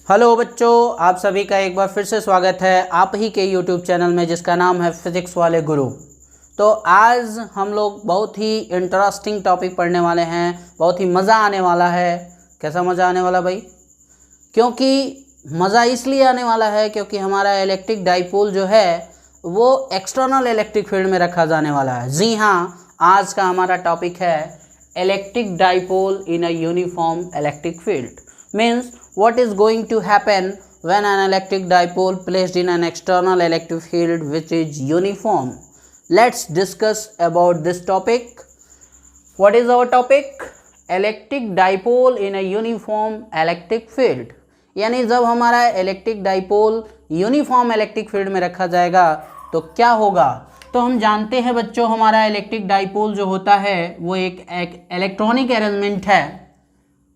Hello बच्चों, आप सभी का एक बार फिर से स्वागत है आप ही के यूट्यूब चैनल में जिसका नाम है फिज़िक्स वाले गुरु। तो आज हम लोग बहुत ही इंटरेस्टिंग टॉपिक पढ़ने वाले हैं, बहुत ही मज़ा आने वाला है। कैसा मज़ा आने वाला भाई? क्योंकि मज़ा इसलिए आने वाला है क्योंकि हमारा इलेक्ट्रिक डाइपोल जो है वो एक्सटर्नल इलेक्ट्रिक फील्ड में रखा जाने वाला है। जी हाँ, आज का हमारा टॉपिक है electric dipole in a uniform electric field. Means what is going to happen when an electric dipole placed in an external electric field which is uniform. Let's discuss about this topic. What is our topic? Electric dipole in a uniform electric field. यानी जब हमारा electric dipole uniform electric field में रखा जाएगा तो क्या होगा। तो हम जानते हैं बच्चों, हमारा इलेक्ट्रिक डाइपोल जो होता है वो एक इलेक्ट्रॉनिक अरेंजमेंट है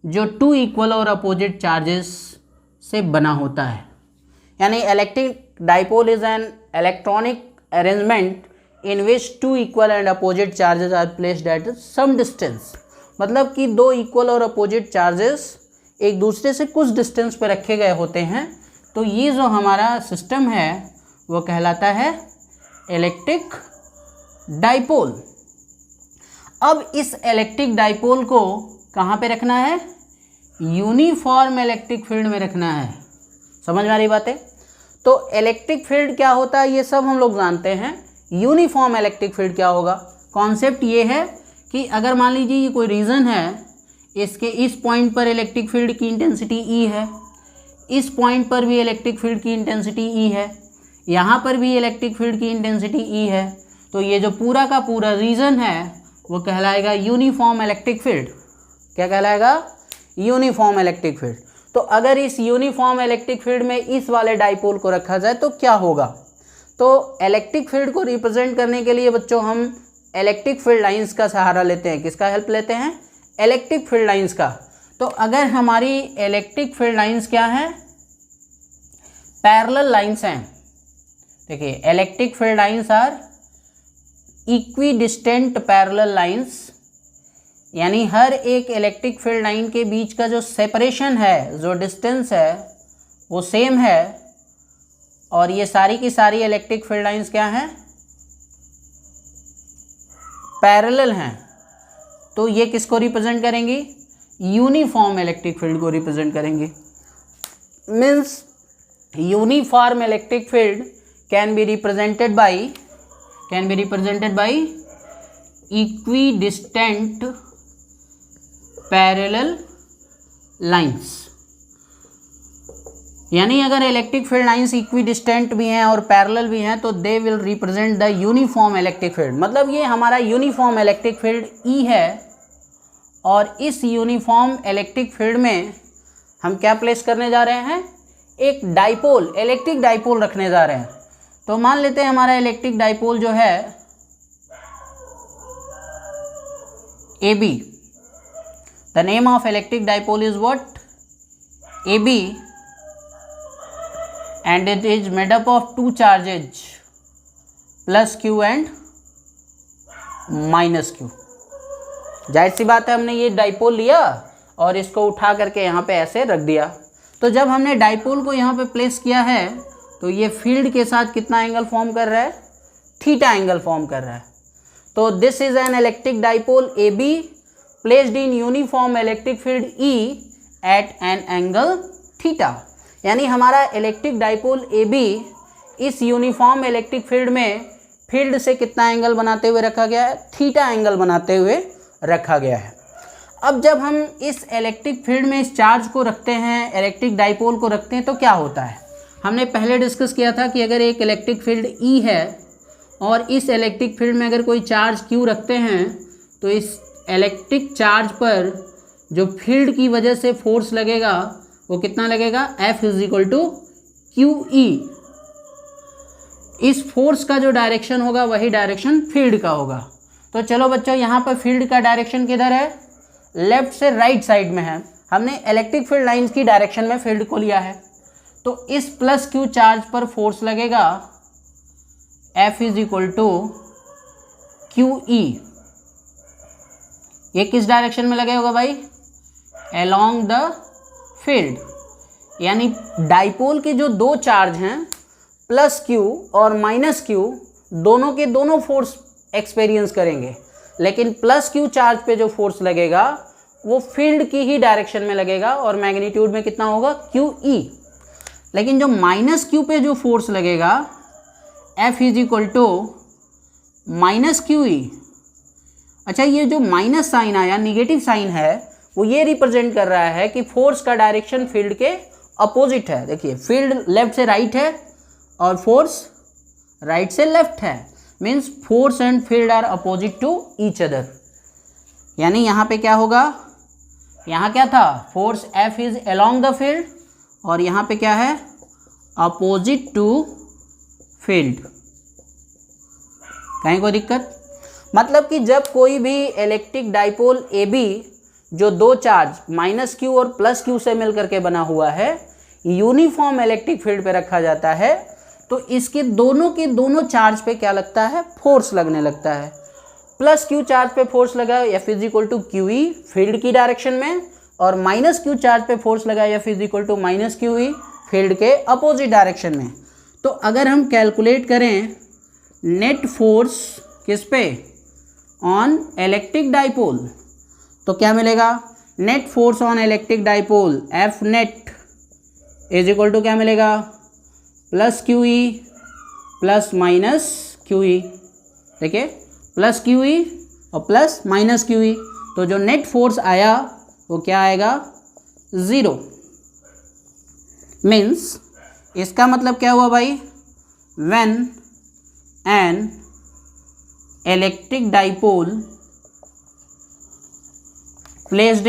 जो टू इक्वल और अपोजिट चार्जेस से बना होता है। यानी electric dipole is an electronic arrangement in which two equal and opposite charges are placed at some distance. मतलब कि दो इक्वल और अपोजिट चार्जेस एक दूसरे से कुछ डिस्टेंस पर रखे गए होते हैं। तो ये जो हमारा सिस्टम है वो कहलाता है इलेक्ट्रिक डाइपोल। अब इस इलेक्ट्रिक डाइपोल को कहाँ पे रखना है? यूनिफॉर्म इलेक्ट्रिक फील्ड में रखना है। समझ में आ रही बातें? तो इलेक्ट्रिक फील्ड क्या होता है ये सब हम लोग जानते हैं। यूनिफॉर्म इलेक्ट्रिक फील्ड क्या होगा? कॉन्सेप्ट ये है कि अगर मान लीजिए ये कोई रीजन है, इसके इस पॉइंट पर इलेक्ट्रिक फील्ड की इंटेंसिटी ई है, इस पॉइंट पर भी इलेक्ट्रिक फील्ड की इंटेंसिटी ई है, यहाँ पर भी इलेक्ट्रिक फील्ड की इंटेंसिटी ई है, तो ये जो पूरा का पूरा रीजन है वो कहलाएगा यूनिफॉर्म इलेक्ट्रिक फील्ड। क्या कहलाएगा? Uniform electric field. तो अगर इस यूनिफॉर्म इलेक्ट्रिक फील्ड में इस वाले डाइपोल को रखा जाए तो क्या होगा? तो इलेक्ट्रिक फील्ड को रिप्रेजेंट करने के लिए बच्चों हम इलेक्ट्रिक फील्ड लाइंस का सहारा लेते हैं। किसका हेल्प लेते हैं? इलेक्ट्रिक फील्ड लाइंस का। तो अगर हमारी इलेक्ट्रिक फील्ड लाइंस क्या है? पैरेलल लाइंस हैं। देखिए, electric field lines are equidistant parallel lines, यानी हर एक इलेक्ट्रिक फील्ड लाइन के बीच का जो सेपरेशन है, जो डिस्टेंस है वो सेम है। और ये सारी की सारी इलेक्ट्रिक फील्ड लाइंस क्या हैं? पैरेलल हैं। तो ये किसको रिप्रेजेंट करेंगी? यूनिफॉर्म इलेक्ट्रिक फील्ड को रिप्रेजेंट करेंगे। Means uniform electric field can be represented by equidistant parallel lines. यानी अगर इलेक्ट्रिक फील्ड लाइंस इक्विडिस्टेंट भी हैं और पैरेलल भी हैं तो they will represent the uniform electric field. मतलब ये हमारा यूनिफॉर्म इलेक्ट्रिक फील्ड ई है और इस यूनिफॉर्म इलेक्ट्रिक फील्ड में हम क्या प्लेस करने जा रहे हैं? एक डाइपोल, इलेक्ट्रिक डाइपोल रखने जा रहे हैं। तो मान लेते हैं हमारा इलेक्ट्रिक डाइपोल जो है AB. The name of electric dipole is what? AB, and it is made up of two charges, plus Q and minus Q. जाहिर सी बात है, हमने ये डाइपोल लिया और इसको उठा करके यहाँ पे ऐसे रख दिया। तो जब हमने डाइपोल को यहाँ पे प्लेस किया है तो ये फील्ड के साथ कितना एंगल फॉर्म कर रहा है? थीटा एंगल फॉर्म कर रहा है। तो this is an electric dipole AB placed in uniform electric field E at an angle theta। यानी हमारा इलेक्ट्रिक डाइपोल AB इस यूनिफॉर्म इलेक्ट्रिक फील्ड में फील्ड से कितना एंगल बनाते हुए रखा गया है? थीटा एंगल बनाते हुए रखा गया है। अब जब हम इस इलेक्ट्रिक फील्ड में इस चार्ज को रखते हैं, इलेक्ट्रिक डाइपोल को रखते हैं, तो क्या होता है? हमने पहले डिस्कस किया था कि अगर एक इलेक्ट्रिक फील्ड E है और इस इलेक्ट्रिक फील्ड में अगर कोई चार्ज Q रखते हैं तो इस इलेक्ट्रिक चार्ज पर जो फील्ड की वजह से फोर्स लगेगा वो कितना लगेगा? F = QE। इस फोर्स का जो डायरेक्शन होगा वही डायरेक्शन फील्ड का होगा। तो चलो बच्चों, यहाँ पर फील्ड का डायरेक्शन किधर है? लेफ्ट से राइट साइड में है। हमने इलेक्ट्रिक फील्ड लाइंस की डायरेक्शन में फील्ड को लिया है। तो इस प्लस Q चार्ज पर फोर्स लगेगा F = QE। ये किस डायरेक्शन में लगे होगा भाई? Along the field. यानी डाइपोल के जो दो चार्ज हैं प्लस क्यू और माइनस क्यू, दोनों के दोनों फोर्स एक्सपीरियंस करेंगे, लेकिन प्लस क्यू चार्ज पे जो फोर्स लगेगा वो फील्ड की ही डायरेक्शन में लगेगा और मैग्नीट्यूड में कितना होगा, क्यू ई। लेकिन जो माइनस क्यू पे जो फोर्स लगेगा F is equal to minus Q E. अच्छा, ये जो माइनस साइन आया, निगेटिव साइन है, वो ये रिप्रेजेंट कर रहा है कि फोर्स का डायरेक्शन फील्ड के अपोजिट है। देखिए, फील्ड लेफ्ट से राइट है और फोर्स राइट से लेफ्ट है, means force and field are opposite to each other. यानी यहाँ पे क्या होगा, यहाँ क्या था, force F is along the field और यहाँ पे क्या है, अपोजिट टू फील्ड। कहीं कोई दिक्कत? मतलब कि जब कोई भी इलेक्ट्रिक डाइपोल AB जो दो चार्ज माइनस क्यू और प्लस क्यू से मिलकर के बना हुआ है, यूनिफॉर्म इलेक्ट्रिक फील्ड पे रखा जाता है, तो इसके दोनों के दोनों चार्ज पे क्या लगता है, फोर्स लगने लगता है। प्लस क्यू चार्ज पे फोर्स लगा F is equal to Q E field की डायरेक्शन में, और माइनस क्यू चार्ज पे फोर्स लगा F is equal to minus Q E field के अपोजिट डायरेक्शन में। तो अगर हम कैलकुलेट करें नेट फोर्स किस पे, ऑन इलेक्ट्रिक डाइपोल, तो क्या मिलेगा, net force on electric dipole F net is equal to क्या मिलेगा, plus Q E plus minus Q E. देखिए, प्लस क्यू ई और प्लस माइनस क्यू ई, तो जो नेट फोर्स आया वो क्या आएगा, 0। मीन्स इसका मतलब क्या हुआ भाई, when an electric dipole placed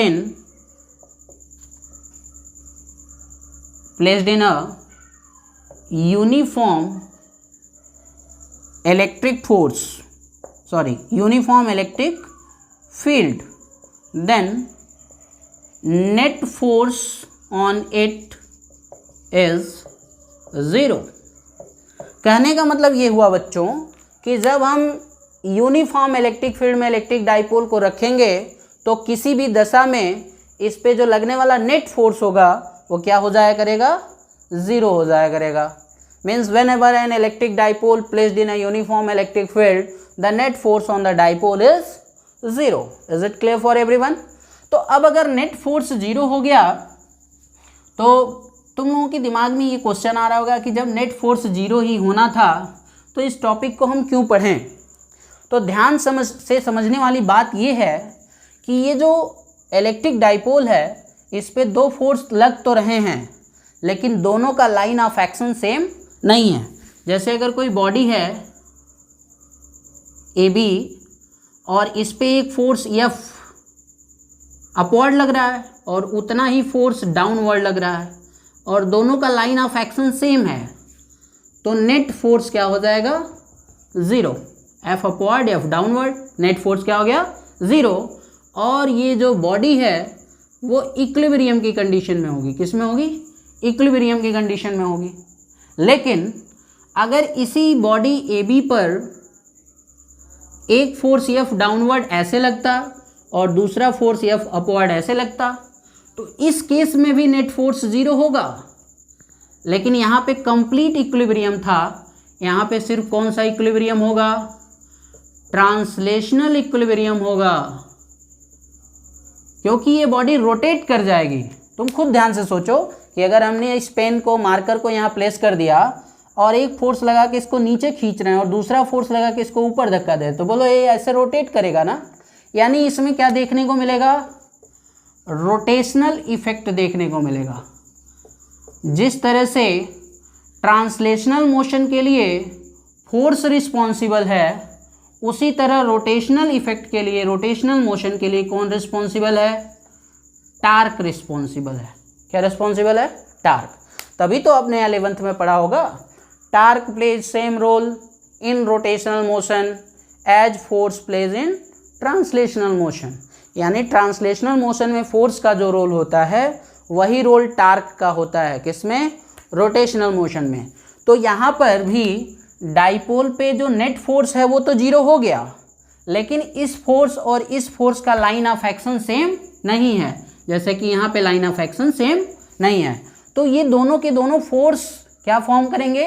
in a uniform electric field, then net force on it is 0। कहने का मतलब ये हुआ बच्चों कि जब हम यूनिफॉर्म इलेक्ट्रिक फील्ड में इलेक्ट्रिक डाइपोल को रखेंगे तो किसी भी दशा में इस पे जो लगने वाला नेट फोर्स होगा वो क्या हो जाया करेगा, 0 हो जाया करेगा। Means when ever N electric dipole placed in a uniform electric field, the net force on the dipole is 0। Is it clear for everyone? तो अब अगर नेट फोर्स 0 हो गया तो तुम लोगों के दिमाग में ये क्वेश्चन आ रहा होगा कि जब नेट फोर्स 0 ही होना था तो इस टॉपिक को हम क्यों पढ़ें। तो ध्यान से समझने वाली बात ये है कि ये जो इलेक्ट्रिक डाइपोल है इस पे दो फोर्स लग तो रहे हैं, लेकिन दोनों का लाइन ऑफ एक्शन सेम नहीं है। जैसे अगर कोई बॉडी है AB और इस पे एक फोर्स F अपवर्ड लग रहा है और उतना ही फोर्स डाउनवर्ड लग रहा है और दोनों का लाइन ऑफ एक्शन सेम है, तो नेट फोर्स क्या हो जाएगा, 0। F upward F downward, net force क्या हो गया, 0। और ये जो बॉडी है वो इक्विलिब्रियम की कंडीशन में होगी। किस में होगी, इक्विलिब्रियम की कंडीशन में होगी। लेकिन अगर इसी बॉडी AB पर एक फोर्स F डाउनवर्ड ऐसे लगता और दूसरा फोर्स F अपवर्ड ऐसे लगता, तो इस केस में भी नेट फोर्स 0 होगा। लेकिन यहाँ पे कंप्लीट इक्विलिब्रियम था, यहाँ पे सिर्फ कौन सा इक्विलिब्रियम होगा, ट्रांसलेशनल इक्विलिब्रियम होगा, क्योंकि ये बॉडी रोटेट कर जाएगी। तुम खुद ध्यान से सोचो कि अगर हमने इस पेन को, मार्कर को यहाँ प्लेस कर दिया और एक फोर्स लगा के इसको नीचे खींच रहे हैं और दूसरा फोर्स लगा के इसको ऊपर धक्का दे, तो बोलो ये ऐसे रोटेट करेगा ना। यानी इसमें क्या देखने को मिलेगा, रोटेशनल इफेक्ट देखने को मिलेगा। जिस तरह से ट्रांसलेशनल मोशन के लिए फोर्स रिस्पॉन्सिबल है, उसी तरह रोटेशनल इफेक्ट के लिए, रोटेशनल मोशन के लिए कौन रिस्पॉन्सिबल है, टार्क रिस्पॉन्सिबल है। क्या रिस्पॉन्सिबल है, टार्क। तभी तो आपने 11th में पढ़ा होगा, torque plays same role in rotational motion as force plays in translational motion. यानी ट्रांसलेशनल मोशन में फोर्स का जो रोल होता है वही रोल टार्क का होता है, किसमें, रोटेशनल मोशन में। तो यहाँ पर भी डाइपोल पे जो नेट फोर्स है वो तो 0 हो गया, लेकिन इस फोर्स और इस फोर्स का लाइन ऑफ एक्शन सेम नहीं है, जैसे कि यहाँ पे लाइन ऑफ एक्शन सेम नहीं है। तो ये दोनों के दोनों फोर्स क्या फॉर्म करेंगे,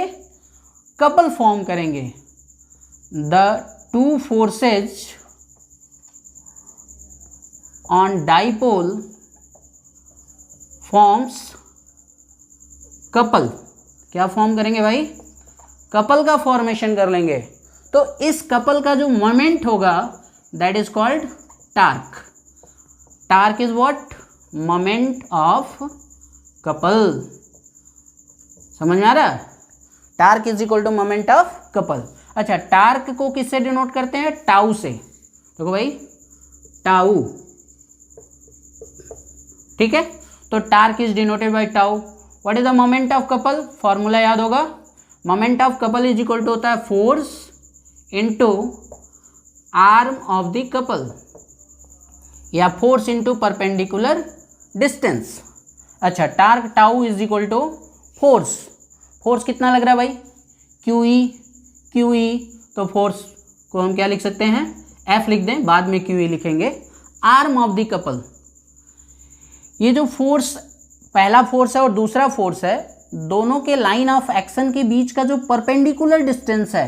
कपल फॉर्म करेंगे। The two forces on dipole forms couple. क्या फॉर्म करेंगे भाई, कपल का फॉर्मेशन कर लेंगे। तो इस कपल का जो मोमेंट होगा that is called torque. Torque is what, moment of couple. समझ में आ रहा है, torque is equal to moment of couple. अच्छा, टार्क को किससे डिनोट करते हैं, टाउ से। देखो भाई टाउ, ठीक है। तो torque is denoted by tau. What is the moment of couple, formula याद होगा, moment of couple is equal to होता है force into arm of the couple, या फोर्स इनटू परपेंडिकुलर डिस्टेंस। अच्छा, torque tau is equal to force. Force कितना लग रहा है भाई, क्यू ई। तो फोर्स को हम क्या लिख सकते हैं, एफ लिख दें, बाद में क्यू ई लिखेंगे। आर्म ऑफ द कपल, ये जो फोर्स, पहला फोर्स है और दूसरा फोर्स है, दोनों के लाइन ऑफ एक्शन के बीच का जो परपेंडिकुलर डिस्टेंस है,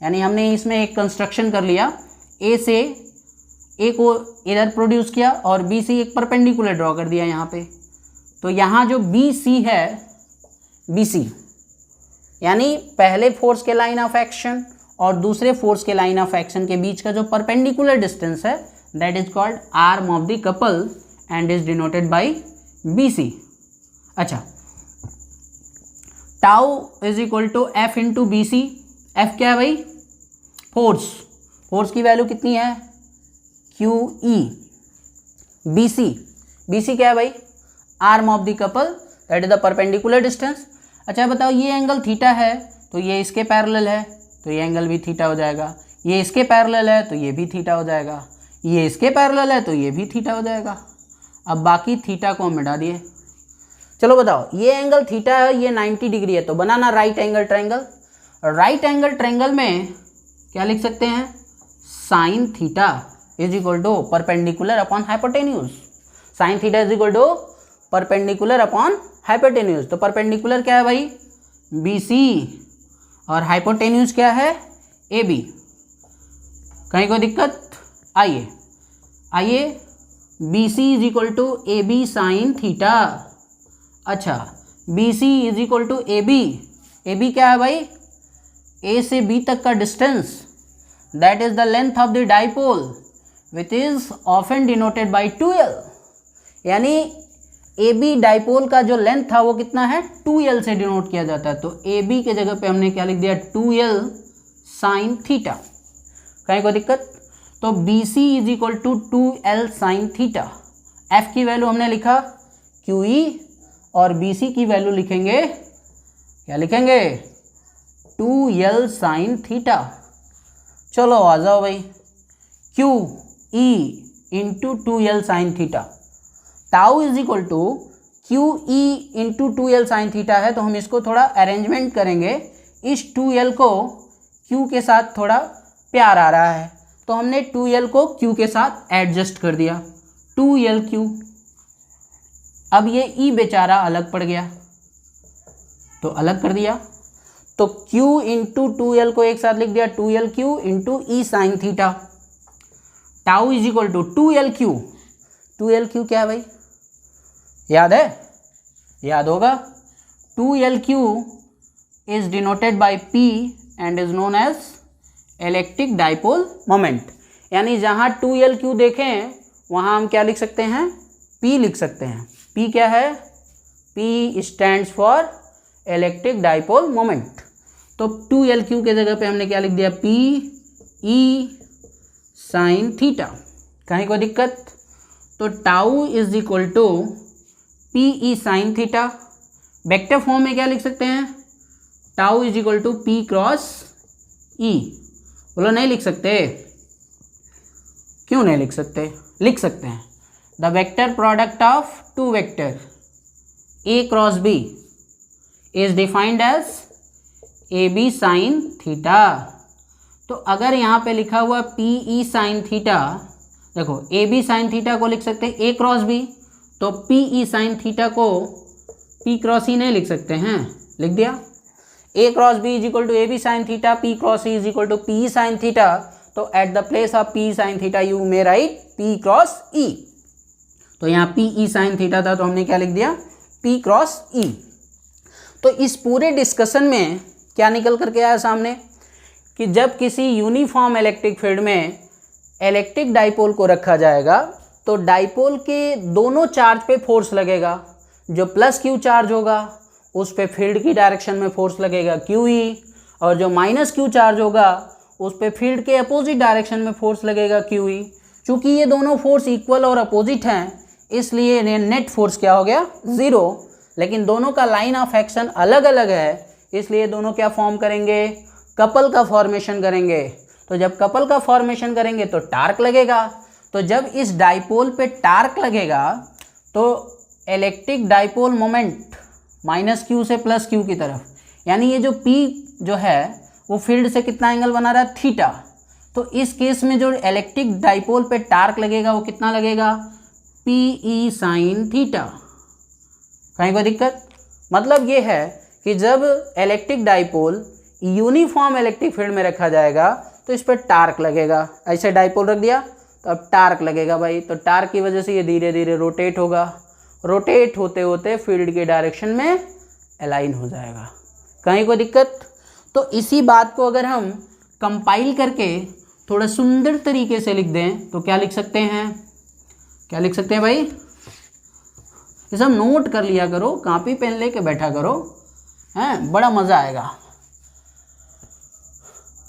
यानी हमने इसमें एक कंस्ट्रक्शन कर लिया, ए से ए को इधर प्रोड्यूस किया और बी से एक परपेंडिकुलर ड्रॉ कर दिया यहाँ पे। तो यहाँ जो बी सी है, बी सी यानी पहले फोर्स के लाइन ऑफ एक्शन और दूसरे फोर्स के लाइन ऑफ एक्शन के बीच का जो परपेंडिकुलर डिस्टेंस है that is called arm of the couple and is denoted by B C. अच्छा, tau is equal to F into B C. F क्या है भाई, फोर्स। फोर्स की वैल्यू कितनी है, क्यू ई। बी सी क्या है भाई, arm of the couple that is the perpendicular distance. अच्छा बताओ, ये एंगल थीटा है तो ये इसके पैरेलल है, तो ये एंगल भी थीटा हो जाएगा। ये इसके पैरेलल है तो ये भी थीटा हो जाएगा। ये इसके पैरेलल है तो ये भी थीटा हो जाएगा। अब बाकी थीटा को हम मिटा दिए। चलो बताओ, ये एंगल थीटा है, ये 90 डिग्री है, तो बनाना right angle triangle. Right angle triangle में क्या लिख सकते हैं, sine theta is equal to perpendicular upon hypotenuse. Sine theta is equal to perpendicular upon hypotenuse. तो परपेंडिकुलर क्या है भाई, बी सी, और हाइपोटेन्यूज क्या है, ए बी। कहीं कोई दिक्कत, आइए B C is equal to A B sine theta. अच्छा, B C is equal to A B क्या है भाई, ए से बी तक का distance, that is the length of the dipole which is often denoted by 2l। यानी A B dipole का जो लेंथ था वो कितना है, 2l से डिनोट किया जाता है। तो ए बी के जगह पे हमने क्या लिख दिया, 2l साइन थीटा। कहीं कोई दिक्कत, तो B C is equal to 2l sine theta. F की वैल्यू हमने लिखा क्यू ई, और बी सी की वैल्यू लिखेंगे, क्या लिखेंगे, 2l साइन थीटा। चलो आ जाओ भाई, Q E into 2l sine theta. Tau is equal to Q E into 2l sine theta है, तो हम इसको थोड़ा अरेंजमेंट करेंगे। इस 2l को q के साथ थोड़ा प्यार आ रहा है, तो हमने 2l को q के साथ एडजस्ट कर दिया, 2lq। अब ये e बेचारा अलग पड़ गया, तो अलग कर दिया, तो q इंटू 2l को एक साथ लिख दिया, 2lq into E sine theta. Tau is equal to 2lq। 2lq क्या है भाई, याद है, याद होगा, 2lq is denoted by p and is known as electric dipole moment. यानी जहाँ 2lq देखें वहाँ हम क्या लिख सकते हैं, p लिख सकते हैं। p क्या है, p stands for electric dipole moment. तो 2lq के जगह पे हमने क्या लिख दिया, p e साइन थीटा। कहीं कोई दिक्कत, तो tau is equal to P E sine theta. Vector form में क्या लिख सकते हैं, tau is equal to P cross E. बोलो नहीं लिख सकते, क्यों नहीं लिख सकते, लिख सकते हैं। The vector product of two vector A cross B is defined as A B sine theta. तो अगर यहाँ पे लिखा हुआ पी ई साइन थीटा, देखो ए बी साइन थीटा को लिख सकते हैं ए क्रॉस बी, तो पी ई साइन थीटा को P क्रॉस E नहीं लिख सकते हैं, लिख दिया। A cross B is equal to A B sine theta, P cross E is equal to P sine theta. तो at the place of P sine theta you may write P cross E। तो यहाँ P E sine theta था तो हमने क्या लिख दिया, P cross E। तो इस पूरे डिस्कशन में क्या निकल करके आया सामने कि जब किसी यूनिफॉर्म इलेक्ट्रिक फील्ड में इलेक्ट्रिक डाइपोल को रखा जाएगा तो डाइपोल के दोनों चार्ज पे फोर्स लगेगा। जो प्लस क्यू चार्ज होगा उस पे फील्ड की डायरेक्शन में फोर्स लगेगा QE, और जो माइनस क्यू चार्ज होगा उस पे फील्ड के अपोजिट डायरेक्शन में फोर्स लगेगा QE। चूँकि ये दोनों फोर्स इक्वल और अपोजिट हैं इसलिए नेट फोर्स क्या हो गया, 0। लेकिन दोनों का लाइन ऑफ एक्शन अलग अलग है इसलिए दोनों क्या फॉर्म करेंगे, कपल का फॉर्मेशन करेंगे। तो जब कपल का फॉर्मेशन करेंगे तो टार्क लगेगा। तो जब इस डाइपोल पे टार्क लगेगा तो electric dipole moment minus Q से प्लस क्यू की तरफ, यानी ये जो P जो है वो फील्ड से कितना एंगल बना रहा है, थीटा। तो इस केस में जो इलेक्ट्रिक डाइपोल पे टार्क लगेगा वो कितना लगेगा, PE साइन थीटा। कहीं कोई दिक्कत? मतलब ये है कि जब electric dipole uniform electric field में रखा जाएगा तो इस पर टार्क लगेगा। ऐसे डाइपोल रख दिया तो अब टार्क लगेगा भाई। तो टार्क की वजह से ये धीरे धीरे रोटेट होगा, रोटेट होते होते फील्ड के डायरेक्शन में अलाइन हो जाएगा। कहीं कोई दिक्कत? तो इसी बात को अगर हम कंपाइल करके थोड़ा सुंदर तरीके से लिख दें तो क्या लिख सकते हैं, क्या लिख सकते हैं भाई? ये सब नोट कर लिया करो, कॉपी पेन लेके बैठा करो, हैं, बड़ा मज़ा आएगा।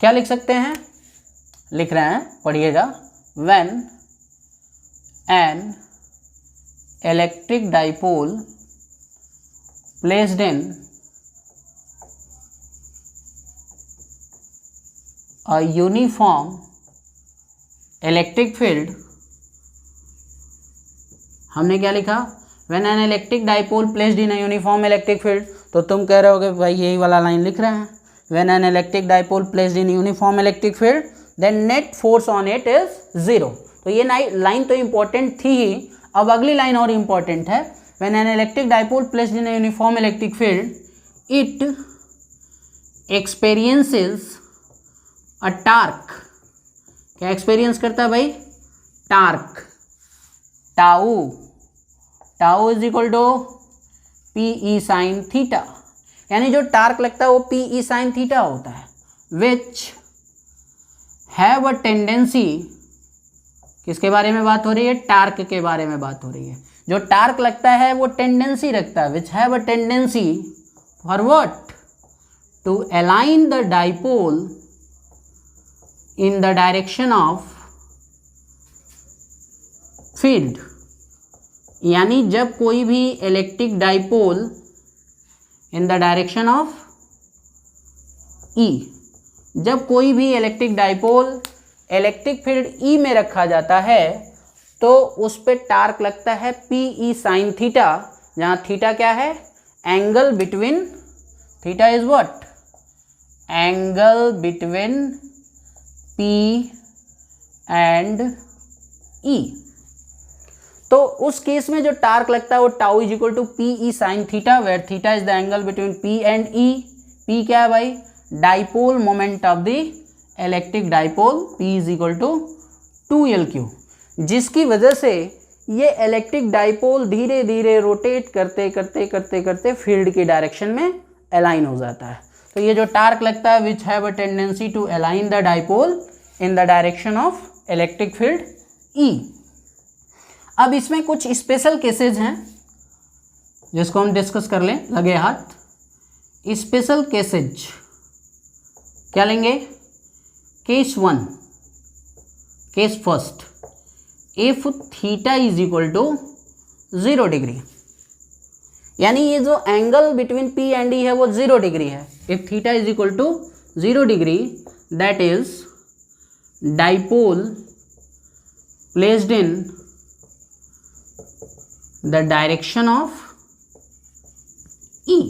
क्या लिख सकते हैं? लिख रहे हैं, पढ़िएगा। When an electric dipole placed in a uniform electric field, हमने क्या लिखा? When an electric dipole placed in a uniform electric field, तो तुम कह रहे होगे भाई यही वाला लाइन लिख रहे हैं। When an electric dipole placed in uniform electric field, then net force on it is 0। तो ये लाइन तो इम्पोर्टेंट थी ही, अब अगली लाइन और इम्पोर्टेंट है। When an electric dipole placed in a uniform electric field, it experiences a torque। क्या experience करता है भाई? Torque. Tau, tau is equal to PE sine theta, यानी जो टार्क लगता है वो PE साइन थीटा होता है। विच हैव अ टेंडेंसी, किसके बारे में बात हो रही है? टार्क के बारे में बात हो रही है। जो टार्क लगता है वो टेंडेंसी रखता है, which have a tendency for what, to align the dipole in the direction of field. यानी जब कोई भी electric dipole in the direction of E, जब कोई भी electric dipole electric field E में रखा जाता है तो उस पर टार्क लगता है PE साइन थीटा, जहाँ थीटा क्या है? Angle between, theta is what? Angle between P and E। तो उस केस में जो टार्क लगता है वो tau is equal to PE sine theta, where theta is the angle between P and E। P क्या है भाई? Dipole moment of the electric dipole, P is equal to 2L3, जिसकी वजह से ये इलेक्ट्रिक डाइपोल धीरे धीरे रोटेट करते करते करते करते फील्ड की डायरेक्शन में अलाइन हो जाता है। तो ये जो टार्क लगता है which have a tendency to align the dipole in the direction of electric field E। अब इसमें कुछ स्पेशल केसेज हैं जिसको हम डिस्कस कर लें, लगे हाथ। स्पेशल केसेज क्या लेंगे? Case 1, case first, if theta is equal to 0 degree, यानी ये जो angle between P and E है वो 0 डिग्री है। If theta is equal to 0 degree, that is dipole placed in the direction of E।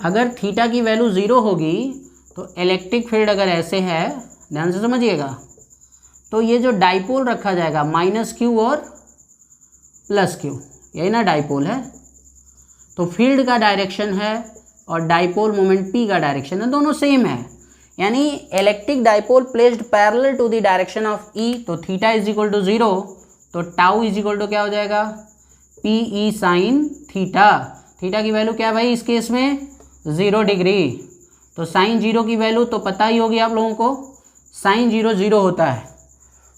अगर theta की value 0 होगी तो इलेक्ट्रिक फील्ड अगर ऐसे है, ध्यान से समझिएगा, तो ये जो डाइपोल रखा जाएगा -Q और +Q, यही ना डाइपोल है। तो फील्ड का डायरेक्शन है और डाइपोल मोमेंट p का डायरेक्शन है, दोनों सेम है। यानी electric dipole placed parallel to the direction of E, तो थीटा इज इक्वल टू 0, तो टाउ इज इक्वल टू क्या हो जाएगा, P E sine theta. Theta की वैल्यू क्या है भाई इस केस में 0 डिग्री, तो साइन 0 की वैल्यू तो पता ही होगी आप लोगों को, साइन 0 0 होता है।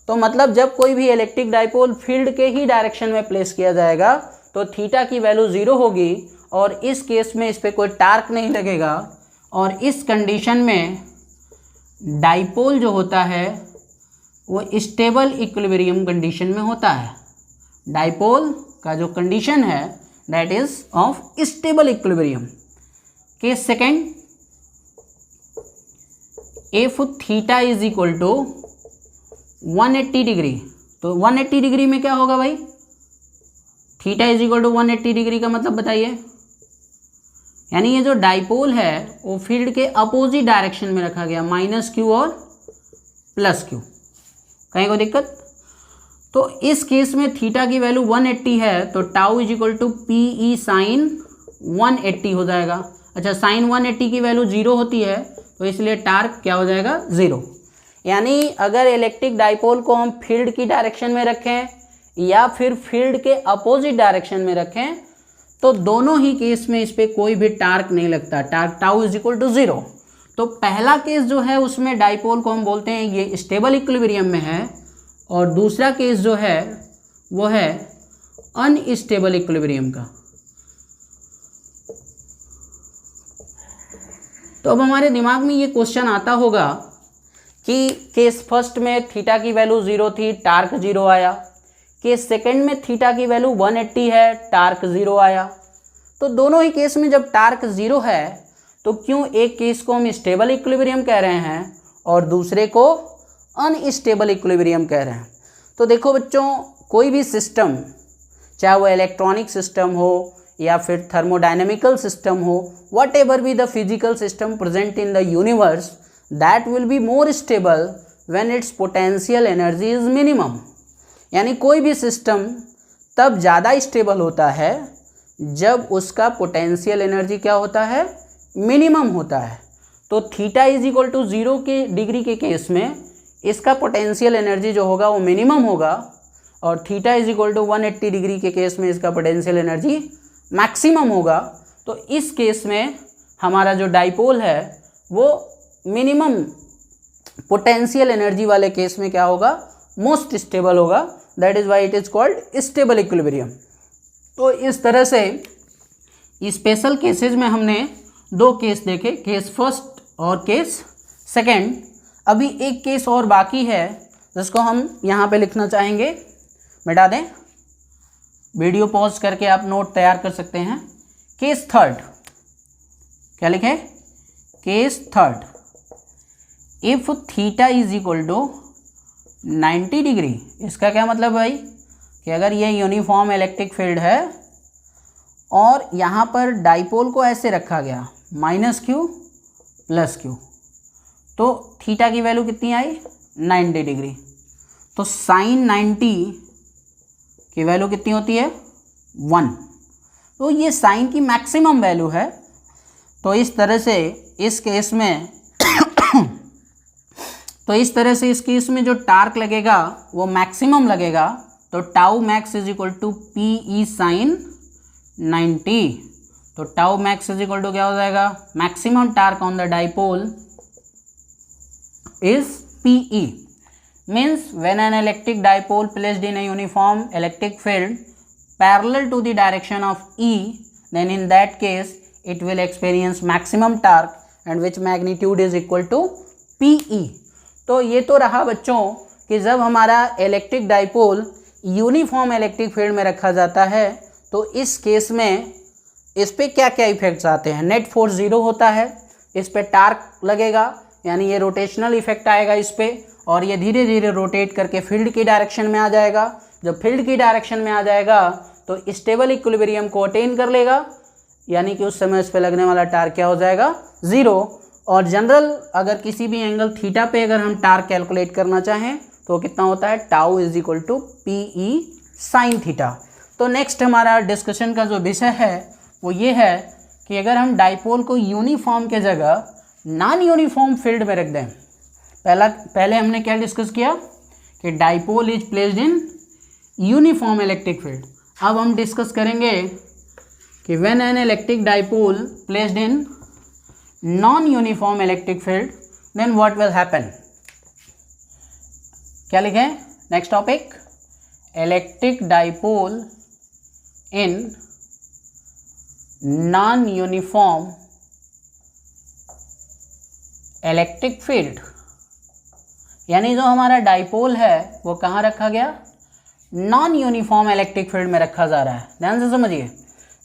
तो मतलब जब कोई भी इलेक्ट्रिक डाइपोल फील्ड के ही डायरेक्शन में प्लेस किया जाएगा तो थीटा की वैल्यू 0 होगी और इस केस में इस पर कोई टार्क नहीं लगेगा। और इस कंडीशन में डाइपोल जो होता है वो स्टेबल इक्विलिब्रियम कंडीशन में होता है। डाइपोल का जो कंडीशन है that is of stable equilibrium. Case second, if theta is equal to 180 degree, तो 180 डिग्री में क्या होगा भाई, theta is equal to 180 degree का मतलब बताइए। यानी ये जो डाइपोल है वो फील्ड के अपोजिट डायरेक्शन में रखा गया, -q और +q, कहीं को दिक्कत। तो इस केस में थीटा की वैल्यू 180 है तो tau is equal to P E sine 180 हो जाएगा। अच्छा, साइन 180 की वैल्यू 0 होती है तो इसलिए टार्क क्या हो जाएगा 0। यानी अगर इलेक्ट्रिक डाइपोल को हम फील्ड की डायरेक्शन में रखें या फिर फील्ड के अपोजिट डायरेक्शन में रखें तो दोनों ही केस में इस पर कोई भी टार्क नहीं लगता, torque tau is equal to 0। तो पहला केस जो है उसमें डाइपोल को हम बोलते हैं ये स्टेबल इक्विलिब्रियम में है, और दूसरा केस जो है वो है अनस्टेबल इक्विलिब्रियम का। तो अब हमारे दिमाग में ये क्वेश्चन आता होगा कि केस फर्स्ट में थीटा की वैल्यू 0 थी, टार्क 0 आया। केस सेकंड में थीटा की वैल्यू 180 है, टार्क 0 आया। तो दोनों ही केस में जब टार्क 0 है तो क्यों एक केस को हम स्टेबल इक्विलिब्रियम कह रहे हैं और दूसरे को अनस्टेबल इक्विलिब्रियम कह रहे हैं। तो देखो बच्चों, कोई भी सिस्टम, चाहे वो इलेक्ट्रॉनिक सिस्टम हो या फिर थर्मोडायनेमिकल सिस्टम हो, what ever be the physical system present in the universe, that will be more stable when it's potential energy is minimum. यानी कोई भी सिस्टम तब ज़्यादा स्टेबल होता है जब उसका पोटेंशियल एनर्जी क्या होता है, मिनिमम होता है। तो थीटा इज इक्वल टू 0 के डिग्री के केस में इसका पोटेंशियल एनर्जी जो होगा वो मिनिमम होगा, और theta is equal to 180 degree के केस में इसका पोटेंशियल एनर्जी मैक्सिमम होगा। तो इस केस में हमारा जो डाइपोल है वो मिनिमम पोटेंशियल एनर्जी वाले केस में क्या होगा, मोस्ट स्टेबल होगा। That is why it is called stable equilibrium. तो इस तरह से स्पेशल केसेस में हमने 2 केस देखे, केस फर्स्ट और केस सेकंड। अभी एक केस और बाकी है जिसको हम यहाँ पे लिखना चाहेंगे, मिटा दें, वीडियो पॉज करके आप नोट तैयार कर सकते हैं। केस थर्ड, क्या लिखे, case third, if theta is equal to 90 degree. इसका क्या मतलब भाई कि अगर ये यूनिफॉर्म इलेक्ट्रिक फील्ड है और यहाँ पर डाइपोल को ऐसे रखा गया -q +q, तो थीटा की वैल्यू कितनी आई, 90 डिग्री। तो साइन 90 की वैल्यू कितनी होती है, 1। तो ये साइन की मैक्सिमम वैल्यू है। तो इस तरह से इस केस में इस केस में जो टार्क लगेगा वो मैक्सिमम लगेगा। तो tau max is equal to P E sine 90। तो tau max is equal to क्या हो जाएगा, maximum torque on the dipole is PE, means when an electric dipole placed in a uniform electric field parallel to the direction of E, then in that case it will experience maximum torque and which magnitude is equal to PE। तो ये तो रहा बच्चों कि जब हमारा electric dipole uniform electric field में रखा जाता है तो इस केस में इस पर क्या क्या इफेक्ट्स आते हैं। नेट फोर्स 0 होता है, इस पर टार्क लगेगा, यानी ये रोटेशनल इफेक्ट आएगा इस पर, और ये धीरे धीरे रोटेट करके फील्ड की डायरेक्शन में आ जाएगा। जब फील्ड की डायरेक्शन में आ जाएगा तो स्टेबल इक्विलिब्रियम को अटेन कर लेगा, यानी कि उस समय इस पर लगने वाला टार्क क्या हो जाएगा, 0। और जनरल अगर किसी भी एंगल थीटा पे अगर हम टार्क कैलकुलेट करना चाहें तो कितना होता है, tau is equal to P E sine theta. तो नेक्स्ट हमारा डिस्कशन का जो विषय है वो ये है कि अगर हम डाइपोल को यूनिफॉर्म के जगह नॉन यूनिफॉर्म फील्ड में रख दें, पहले हमने क्या डिस्कस किया कि dipole is placed in uniform electric field. अब हम डिस्कस करेंगे कि when an electric dipole placed in non uniform electric field then what will happen. क्या लिखें next topic, electric dipole in non uniform electric field, यानी जो हमारा dipole है वो कहाँ रखा गया, नॉन यूनिफॉर्म इलेक्ट्रिक फील्ड में रखा जा रहा है। ध्यान से समझिए,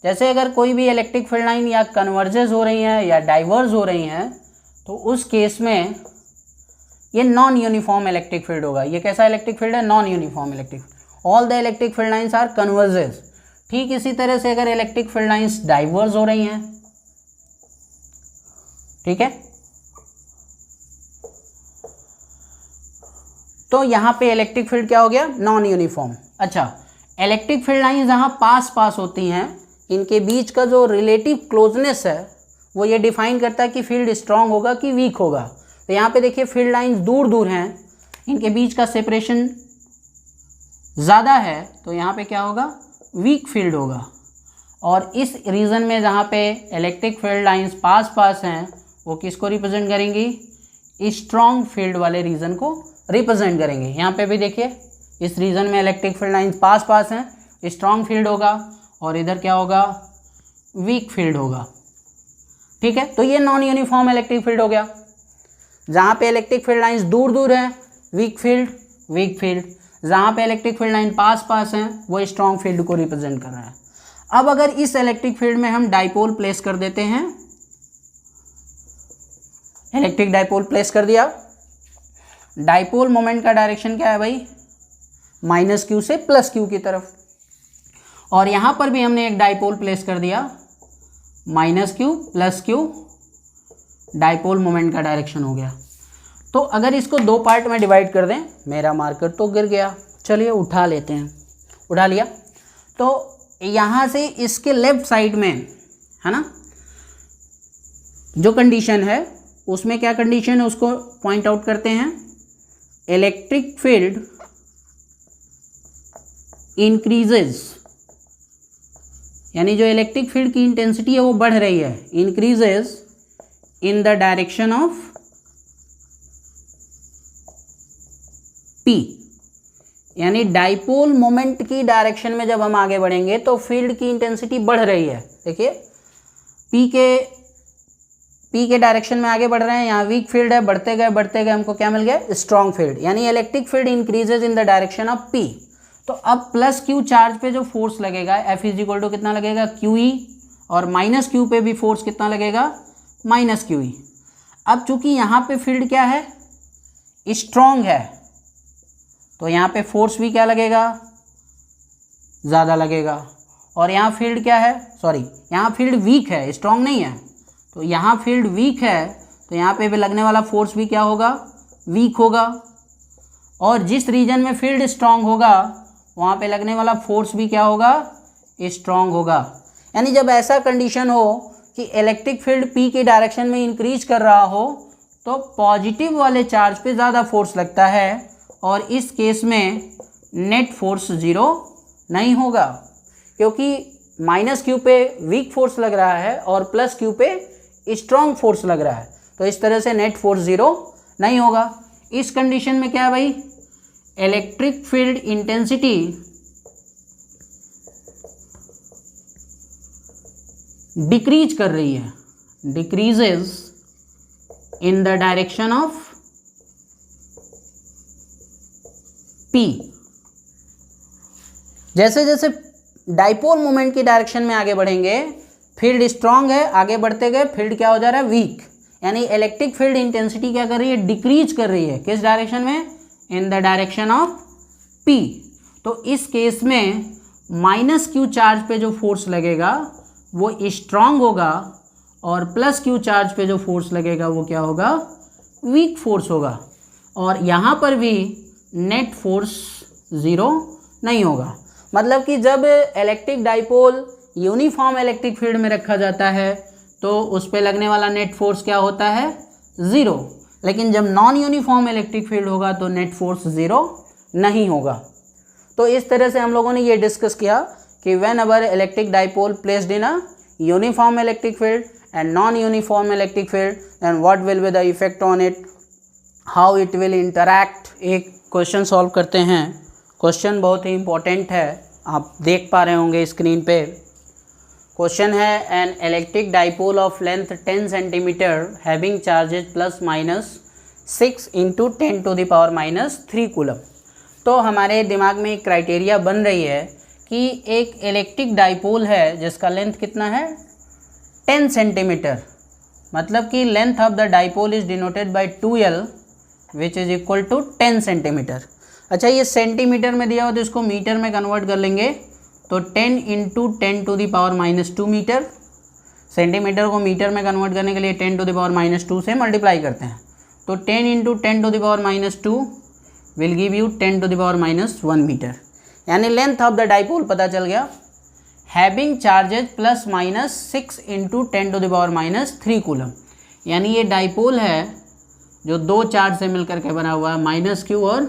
जैसे अगर कोई भी इलेक्ट्रिक फील्ड लाइन या कन्वर्जेस हो रही हैं या डाइवर्स हो रही हैं तो उस केस में ये नॉन यूनिफॉर्म इलेक्ट्रिक फील्ड होगा। ये कैसा इलेक्ट्रिक फील्ड है, non uniform electric. All the electric field lines are converges. ठीक इसी तरह से अगर इलेक्ट्रिक फील्ड लाइंस डाइवर्स हो रही हैं, ठीक है, तो यहाँ पे इलेक्ट्रिक फील्ड क्या हो गया, नॉन यूनिफॉर्म। अच्छा, इलेक्ट्रिक फील्ड लाइन जहाँ पास पास होती हैं, इनके बीच का जो रिलेटिव क्लोजनेस है वो ये डिफाइन करता है कि फील्ड स्ट्रांग होगा कि वीक होगा। तो यहाँ पे देखिए फील्ड लाइंस दूर दूर हैं, इनके बीच का सेपरेशन ज़्यादा है, तो यहाँ पे क्या होगा, वीक फील्ड होगा। और इस रीजन में जहाँ पे इलेक्ट्रिक फील्ड लाइंस पास पास हैं वो किसको रिप्रेजेंट करेंगी, स्ट्रांग फील्ड वाले रीजन को रिप्रेजेंट करेंगे। यहाँ पे भी देखिए इस रीजन में इलेक्ट्रिक फील्ड लाइंस पास पास हैं, स्ट्रांग फील्ड होगा, और इधर क्या होगा, वीक फील्ड होगा। ठीक है, तो ये नॉन यूनिफॉर्म इलेक्ट्रिक फील्ड हो गया। जहाँ पे इलेक्ट्रिक फील्ड लाइंस दूर दूर हैं वीक फील्ड, वीक फील्ड। जहाँ पे इलेक्ट्रिक फील्ड लाइन पास पास हैं वो स्ट्रांग फील्ड को रिप्रेजेंट कर रहा है। अब अगर इस इलेक्ट्रिक फील्ड में हम डाइपोल प्लेस कर देते हैं, इलेक्ट्रिक डाइपोल प्लेस कर दिया, डाइपोल मोमेंट का डायरेक्शन क्या है भाई, -q से +q की तरफ। और यहाँ पर भी हमने एक डाइपोल प्लेस कर दिया, -q +q, डाइपोल मोमेंट का डायरेक्शन हो गया। तो अगर इसको दो पार्ट में डिवाइड कर दें, मेरा मार्कर तो गिर गया, चलिए उठा लेते हैं, उठा लिया। तो यहाँ से इसके लेफ्ट साइड में है ना जो कंडीशन है, उसमें क्या कंडीशन है उसको पॉइंट आउट करते हैं। इलेक्ट्रिक फील्ड इंक्रीजेज, यानी जो इलेक्ट्रिक फील्ड की इंटेंसिटी है वो बढ़ रही है, increases in the direction of P, यानी डाइपोल मोमेंट की डायरेक्शन में जब हम आगे बढ़ेंगे तो फील्ड की इंटेंसिटी बढ़ रही है। देखिए P के डायरेक्शन में आगे बढ़ रहे हैं, यहाँ वीक फील्ड है, बढ़ते गए हमको क्या मिल गया, स्ट्रॉन्ग फील्ड, यानी electric field increases in the direction of P। तो अब +q चार्ज पे जो फोर्स लगेगा F = कितना लगेगा, QE, और -q पे भी फोर्स कितना लगेगा, -QE। अब चूंकि यहाँ पे फील्ड क्या है, स्ट्रॉन्ग है, तो यहाँ पे फोर्स भी क्या लगेगा, ज़्यादा लगेगा। और यहाँ फील्ड क्या है, सॉरी यहाँ फील्ड वीक है, स्ट्रॉन्ग नहीं है, तो यहाँ फील्ड वीक है, तो यहाँ पे भी लगने वाला फोर्स भी क्या होगा, वीक होगा। और जिस रीजन में फील्ड स्ट्रॉन्ग होगा वहाँ पे लगने वाला फोर्स भी क्या होगा, स्ट्रॉन्ग होगा। यानी जब ऐसा कंडीशन हो कि इलेक्ट्रिक फील्ड P की डायरेक्शन में इंक्रीज कर रहा हो तो पॉजिटिव वाले चार्ज पे ज़्यादा फोर्स लगता है, और इस केस में नेट फोर्स 0 नहीं होगा, क्योंकि -q पे वीक फोर्स लग रहा है और +q पे स्ट्रॉन्ग फोर्स लग रहा है, तो इस तरह से नेट फोर्स 0 नहीं होगा। इस कंडीशन में क्या है भाई, इलेक्ट्रिक फील्ड इंटेंसिटी डिक्रीज कर रही है, decreases in the direction of P। जैसे जैसे डाइपोल मोमेंट की डायरेक्शन में आगे बढ़ेंगे, फील्ड स्ट्रांग है, आगे बढ़ते गए फील्ड क्या हो जा रहा है, वीक, यानी इलेक्ट्रिक फील्ड इंटेंसिटी क्या कर रही है, डिक्रीज कर रही है। किस डायरेक्शन में, इन द डायरेक्शन ऑफ P। तो इस केस में -q चार्ज पे जो फोर्स लगेगा वो स्ट्रांग होगा, और +q चार्ज पे जो फोर्स लगेगा वो क्या होगा, वीक फोर्स होगा। और यहाँ पर भी नेट फोर्स 0 नहीं होगा। मतलब कि जब electric dipole uniform electric field में रखा जाता है तो उस पर लगने वाला नेट फोर्स क्या होता है, 0। लेकिन जब नॉन यूनिफॉर्म इलेक्ट्रिक फील्ड होगा तो नेट फोर्स 0 नहीं होगा। तो इस तरह से हम लोगों ने ये डिस्कस किया कि whenever electric dipole placed in a uniform electric field and non uniform electric field, then what will be the effect on it, how it will interact. एक क्वेश्चन सॉल्व करते हैं। क्वेश्चन बहुत ही important है, आप देख पा रहे होंगे स्क्रीन पे। क्वेश्चन है an electric dipole of length 10 centimetre having charges plus minus 6 into 10 to the power minus 3 coulomb. तो हमारे दिमाग में एक क्राइटेरिया बन रही है कि एक इलेक्ट्रिक डाइपोल है जिसका लेंथ कितना है, 10 सेंटीमीटर, मतलब कि length of the dipole is denoted by 2L which is equal to 10 centimetre. अच्छा, ये सेंटीमीटर में दिया हो तो इसको मीटर में कन्वर्ट कर लेंगे तो 10 into 10 to the power minus 2 metre. Centimetre को मीटर में कन्वर्ट करने के लिए 10 टू द पावर माइनस 2 से मल्टीप्लाई करते हैं तो 10 into 10 to the power minus 2 will give you 10 to the power minus 1 metre. यानी लेंथ ऑफ द डाइपोल पता चल गया, having charges plus minus 6 into 10 to the power minus 3 coulomb. यानी ये डाइपोल है जो दो चार्ज से मिलकर के बना हुआ है, माइनस क्यू और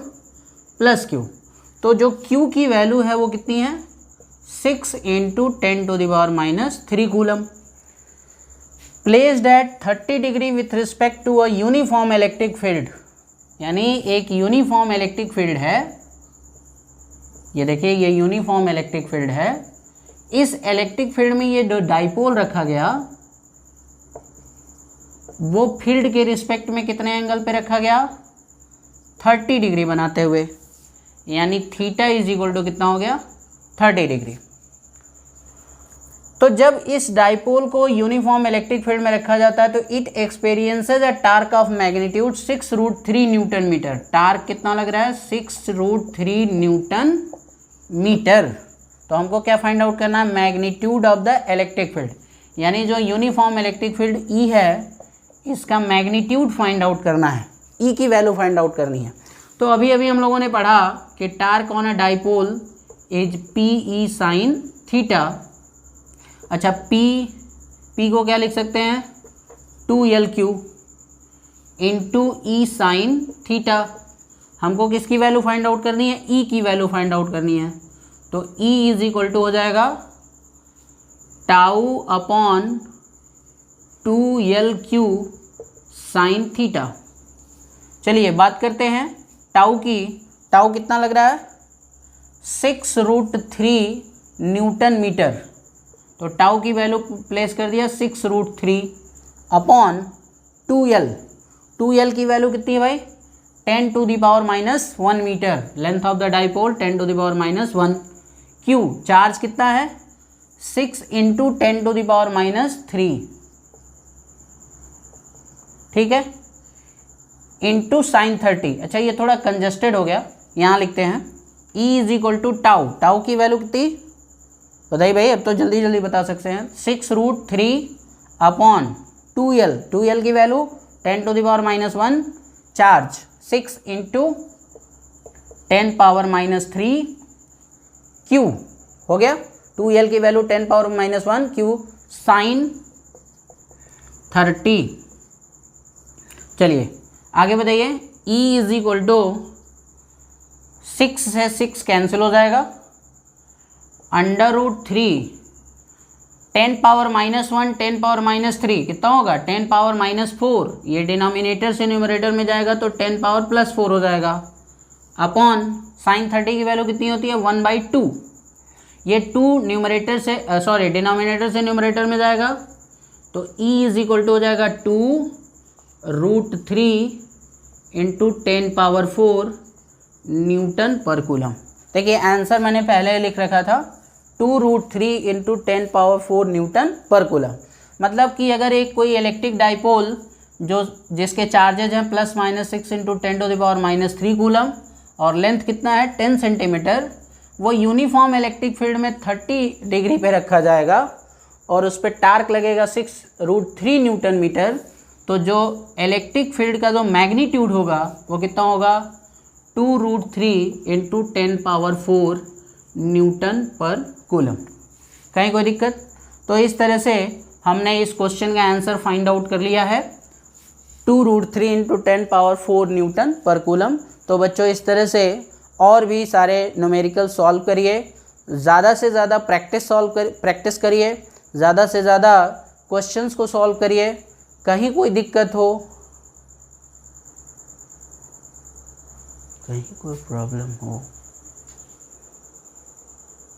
प्लस क्यू। तो जो क्यू की वैल्यू है वो कितनी है, 6 into 10 to the power minus 3 coulomb. Placed at 30 degree with respect to a uniform electric field, यानी एक यूनिफॉर्म इलेक्ट्रिक फील्ड है। ये देखिए, ये यूनिफॉर्म इलेक्ट्रिक फील्ड है। इस इलेक्ट्रिक फील्ड में ये जो डाइपोल रखा गया वो फील्ड के रिस्पेक्ट में कितने एंगल पे रखा गया, 30 डिग्री बनाते हुए, यानी थीटा इज इक्वल टू कितना हो गया, 30 डिग्री। तो जब इस डाइपोल को यूनिफॉर्म इलेक्ट्रिक फील्ड में रखा जाता है तो it experiences a torque of magnitude 6√3 newton metre. Torque कितना लग रहा है, 6√3 न्यूटन मीटर। तो हमको क्या फाइंड आउट करना है, magnitude of the electric field, यानी जो यूनिफॉर्म इलेक्ट्रिक फील्ड E है इसका मैग्नीट्यूड फाइंड आउट करना है, E की वैल्यू फाइंड आउट करनी है। तो अभी अभी हम लोगों ने पढ़ा कि torque on a dipole is PE sine theta. अच्छा, P को क्या लिख सकते हैं, 2LQ into E sine theta. हमको किसकी वैल्यू फाइंड आउट करनी है, E की वैल्यू फाइंड आउट करनी है। तो E इज इक्वल टू हो जाएगा tau upon 2LQ sine theta. चलिए बात करते हैं टाउ की। टाउ कितना लग रहा है, 6√3 न्यूटन मीटर। तो टाउ की वैल्यू प्लेस कर दिया 6√3 अपॉन 2L। 2L की वैल्यू कितनी है भाई, 10 to the power minus 1 metre. Length of the dipole 10 to the power minus 1। Q charge कितना है, 6 into 10 to the power minus 3, ठीक है, इंटू साइन 30। अच्छा, ये थोड़ा कंजस्टेड हो गया, यहाँ लिखते हैं E is equal to tau. Tau की वैल्यू कितनी बताइए भाई, अब तो जल्दी जल्दी बता सकते हैं, 6√3 अपॉन 2L। 2L की value 10 to the power minus 1, charge 6 into 10 power minus 3 Q हो गया। 2L की value 10 power minus 1 Q sine 30। चलिए आगे बताइए, E इज इक्वल टू 6 से 6 कैंसिल हो जाएगा, √3 10 पावर माइनस 1 10 पावर माइनस 3 कितना होगा, 10 पावर माइनस 4। ये डिनोमिनेटर से न्यूमरेटर में जाएगा तो 10 पावर प्लस 4 हो जाएगा, अपॉन साइन 30 की वैल्यू कितनी होती है, 1/2। ये 2 न्यूमरेटर से डिनोमिनेटर से न्यूमरेटर में जाएगा तो E इज इक्वल टू हो जाएगा 2√3 into 10 power 4 newton per coulomb. देखिए आंसर मैंने पहले लिख रखा था 2√3 into 10 power 4 newton per coulomb. मतलब कि अगर एक कोई इलेक्ट्रिक डाइपोल जिसके चार्जेज हैं plus minus 6 into 10 to the power minus 3 coulomb और लेंथ कितना है 10 सेंटीमीटर, वो यूनिफॉर्म इलेक्ट्रिक फील्ड में 30 डिग्री पे रखा जाएगा और उस पर टार्क लगेगा 6√3 न्यूटन मीटर। तो जो इलेक्ट्रिक फील्ड का जो मैग्नीट्यूड होगा वो कितना होगा, 2√3 into 10 power 4 newton per coulomb. कहीं कोई दिक्कत? तो इस तरह से हमने इस क्वेश्चन का आंसर फाइंड आउट कर लिया है 2√3 × 10⁴ न्यूटन पर कूलम। तो बच्चों इस तरह से और भी सारे न्यूमेरिकल सॉल्व करिए, ज़्यादा से ज़्यादा प्रैक्टिस करिए, ज़्यादा से ज़्यादा क्वेश्चंस को सॉल्व करिए। कहीं कोई दिक्कत हो, कहीं कोई प्रॉब्लम हो